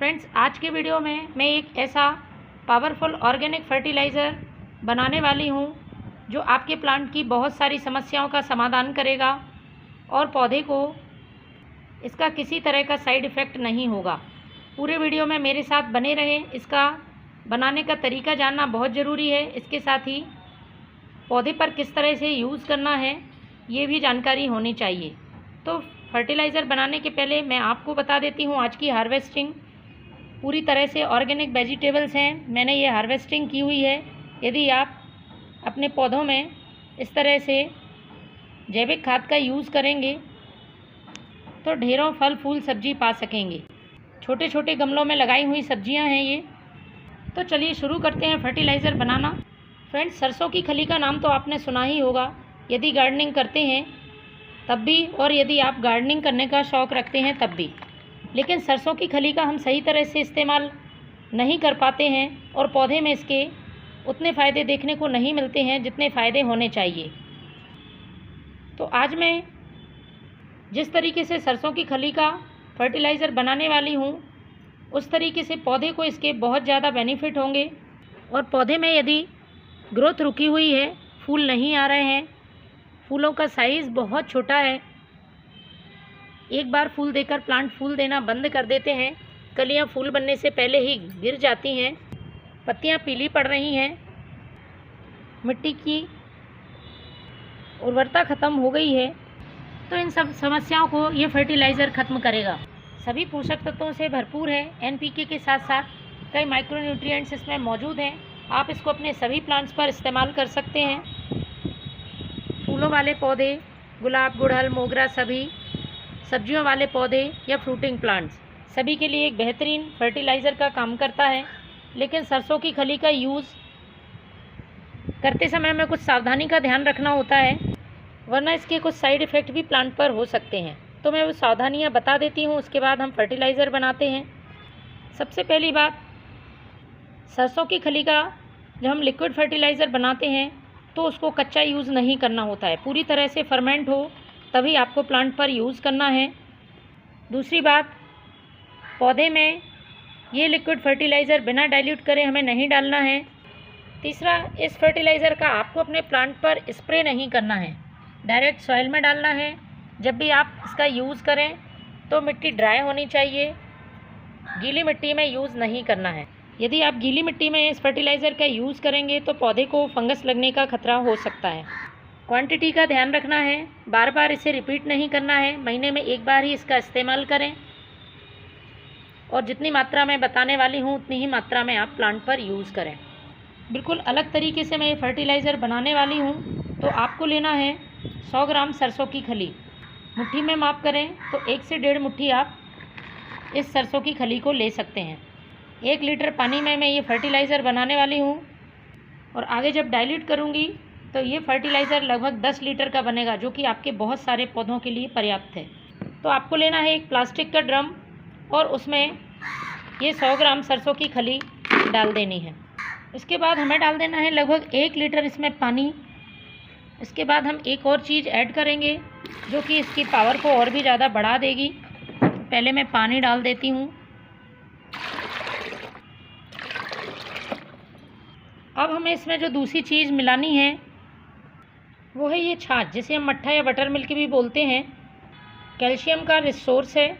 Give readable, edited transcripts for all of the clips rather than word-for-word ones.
Friends, आज के video में मैं एक ऐसा पावरफुल ऑर्गेनिक फर्टिलाइज़र बनाने वाली हूँ जो आपके प्लांट की बहुत सारी समस्याओं का समाधान करेगा और पौधे को इसका किसी तरह का साइड इफ़ेक्ट नहीं होगा। पूरे वीडियो में मेरे साथ बने रहें। इसका बनाने का तरीका जानना बहुत ज़रूरी है। इसके साथ ही पौधे पर किस तरह से यूज़ करना है ये भी जानकारी होनी चाहिए। तो फर्टिलाइज़र बनाने के पहले मैं आपको बता देती हूँ आज की हार्वेस्टिंग पूरी तरह से ऑर्गेनिक वेजिटेबल्स हैं। मैंने ये हार्वेस्टिंग की हुई है। यदि आप अपने पौधों में इस तरह से जैविक खाद का यूज़ करेंगे तो ढेरों फल फूल सब्जी पा सकेंगे। छोटे छोटे गमलों में लगाई हुई सब्जियां हैं ये। तो चलिए शुरू करते हैं फर्टिलाइज़र बनाना। फ्रेंड्स, सरसों की खली का नाम तो आपने सुना ही होगा यदि गार्डनिंग करते हैं तब भी, और यदि आप गार्डनिंग करने का शौक़ रखते हैं तब भी। लेकिन सरसों की खली का हम सही तरह से इस्तेमाल नहीं कर पाते हैं और पौधे में इसके उतने फ़ायदे देखने को नहीं मिलते हैं जितने फ़ायदे होने चाहिए। तो आज मैं जिस तरीके से सरसों की खली का फर्टिलाइज़र बनाने वाली हूँ उस तरीके से पौधे को इसके बहुत ज़्यादा बेनिफिट होंगे। और पौधे में यदि ग्रोथ रुकी हुई है, फूल नहीं आ रहे हैं, फूलों का साइज़ बहुत छोटा है, एक बार फूल देकर प्लांट फूल देना बंद कर देते हैं, कलियां फूल बनने से पहले ही गिर जाती हैं, पत्तियां पीली पड़ रही हैं, मिट्टी की उर्वरता ख़त्म हो गई है, तो इन सब समस्याओं को ये फर्टिलाइज़र ख़त्म करेगा। सभी पोषक तत्वों से भरपूर है। एनपीके के साथ साथ कई माइक्रोन्यूट्रिएंट्स इसमें मौजूद हैं। आप इसको अपने सभी प्लांट्स पर इस्तेमाल कर सकते हैं। फूलों वाले पौधे, गुलाब, गुड़हल, मोगरा, सभी सब्जियों वाले पौधे या फ्रूटिंग प्लांट्स, सभी के लिए एक बेहतरीन फर्टिलाइज़र का काम करता है। लेकिन सरसों की खली का यूज़ करते समय में कुछ सावधानी का ध्यान रखना होता है, वरना इसके कुछ साइड इफ़ेक्ट भी प्लांट पर हो सकते हैं। तो मैं वो सावधानियाँ बता देती हूँ, उसके बाद हम फर्टिलाइज़र बनाते हैं। सबसे पहली बात, सरसों की खली का जब हम लिक्विड फर्टिलाइज़र बनाते हैं तो उसको कच्चा यूज़ नहीं करना होता है, पूरी तरह से फर्मेंट हो तभी आपको प्लांट पर यूज़ करना है। दूसरी बात, पौधे में ये लिक्विड फर्टिलाइज़र बिना डाइल्यूट करे हमें नहीं डालना है। तीसरा, इस फर्टिलाइज़र का आपको अपने प्लांट पर स्प्रे नहीं करना है, डायरेक्ट सॉइल में डालना है। जब भी आप इसका यूज़ करें तो मिट्टी ड्राई होनी चाहिए, गीली मिट्टी में यूज़ नहीं करना है। यदि आप गीली मिट्टी में इस फर्टिलाइज़र का यूज़ करेंगे तो पौधे को फंगस लगने का खतरा हो सकता है। क्वांटिटी का ध्यान रखना है, बार बार इसे रिपीट नहीं करना है, महीने में एक बार ही इसका इस्तेमाल करें और जितनी मात्रा मैं बताने वाली हूँ उतनी ही मात्रा में आप प्लांट पर यूज़ करें। बिल्कुल अलग तरीके से मैं ये फर्टिलाइज़र बनाने वाली हूँ। तो आपको लेना है 100 ग्राम सरसों की खली। मुट्ठी में माप करें तो 1 से 1.5 मुट्ठी आप इस सरसों की खली को ले सकते हैं। 1 लीटर पानी में मैं ये फर्टिलाइज़र बनाने वाली हूँ और आगे जब डाइल्यूट करूँगी तो ये फर्टिलाइज़र लगभग 10 लीटर का बनेगा, जो कि आपके बहुत सारे पौधों के लिए पर्याप्त है। तो आपको लेना है एक प्लास्टिक का ड्रम और उसमें ये 100 ग्राम सरसों की खली डाल देनी है। इसके बाद हमें डाल देना है लगभग 1 लीटर इसमें पानी। इसके बाद हम एक और चीज़ ऐड करेंगे जो कि इसकी पावर को और भी ज़्यादा बढ़ा देगी। पहले मैं पानी डाल देती हूँ। अब हमें इसमें जो दूसरी चीज़ मिलानी है वो है ये छाछ, जिसे हम मट्ठा या बटर मिल्क भी बोलते हैं। कैल्शियम का रिसोर्स है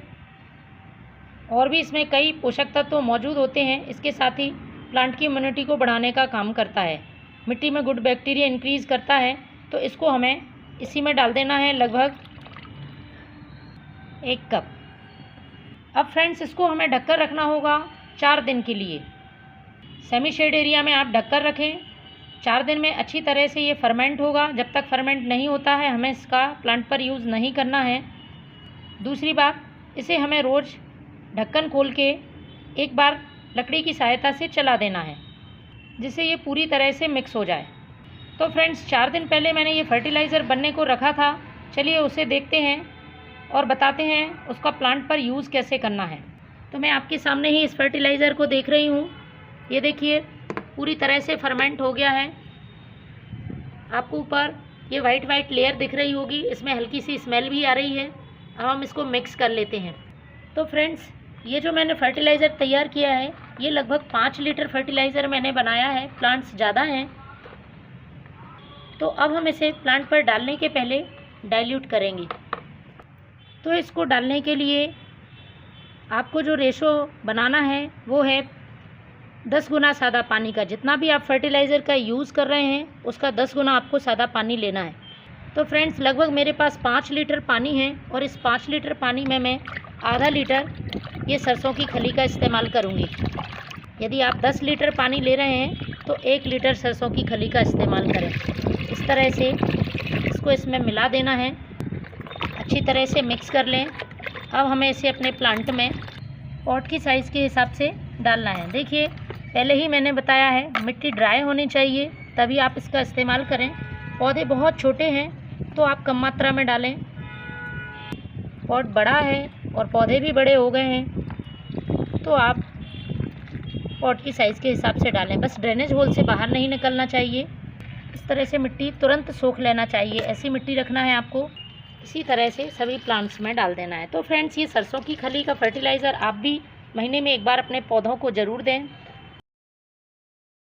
और भी इसमें कई पोषक तत्व मौजूद होते हैं। इसके साथ ही प्लांट की इम्यूनिटी को बढ़ाने का काम करता है, मिट्टी में गुड बैक्टीरिया इंक्रीज़ करता है। तो इसको हमें इसी में डाल देना है लगभग 1 कप। अब फ्रेंड्स, इसको हमें ढककर रखना होगा 4 दिन के लिए। सेमी शेड एरिया में आप ढककर रखें। 4 दिन में अच्छी तरह से ये फर्मेंट होगा। जब तक फर्मेंट नहीं होता है हमें इसका प्लांट पर यूज़ नहीं करना है। दूसरी बात, इसे हमें रोज़ ढक्कन खोल के एक बार लकड़ी की सहायता से चला देना है, जिससे ये पूरी तरह से मिक्स हो जाए। तो फ्रेंड्स, 4 दिन पहले मैंने ये फर्टिलाइज़र बनने को रखा था। चलिए उसे देखते हैं और बताते हैं उसका प्लांट पर यूज़ कैसे करना है। तो मैं आपके सामने ही इस फर्टिलाइज़र को देख रही हूँ। ये देखिए पूरी तरह से फर्मेंट हो गया है। आपको ऊपर ये वाइट लेयर दिख रही होगी, इसमें हल्की सी स्मेल भी आ रही है। अब हम इसको मिक्स कर लेते हैं। तो फ्रेंड्स, ये जो मैंने फर्टिलाइज़र तैयार किया है, ये लगभग 5 लीटर फर्टिलाइज़र मैंने बनाया है। प्लांट्स ज़्यादा हैं, तो अब हम इसे प्लांट पर डालने के पहले डाइल्यूट करेंगे। तो इसको डालने के लिए आपको जो रेशो बनाना है वो है 10 गुना सादा पानी का। जितना भी आप फर्टिलाइज़र का यूज़ कर रहे हैं उसका 10 गुना आपको सादा पानी लेना है। तो फ्रेंड्स, लगभग मेरे पास 5 लीटर पानी है और इस 5 लीटर पानी में मैं आधा लीटर ये सरसों की खली का इस्तेमाल करूँगी। यदि आप 10 लीटर पानी ले रहे हैं तो 1 लीटर सरसों की खली का इस्तेमाल करें। इस तरह से इसको इसमें मिला देना है, अच्छी तरह से मिक्स कर लें। अब हमें इसे अपने प्लांट में पॉट की साइज़ के हिसाब से डालना है। देखिए, पहले ही मैंने बताया है मिट्टी ड्राई होनी चाहिए, तभी आप इसका इस्तेमाल करें। पौधे बहुत छोटे हैं तो आप कम मात्रा में डालें। पॉट बड़ा है और पौधे भी बड़े हो गए हैं तो आप पॉट की साइज़ के हिसाब से डालें। बस ड्रेनेज होल से बाहर नहीं निकलना चाहिए। इस तरह से मिट्टी तुरंत सोख लेना चाहिए, ऐसी मिट्टी रखना है आपको। इसी तरह से सभी प्लांट्स में डाल देना है। तो फ्रेंड्स, ये सरसों की खली का फर्टिलाइज़र आप भी महीने में एक बार अपने पौधों को ज़रूर दें।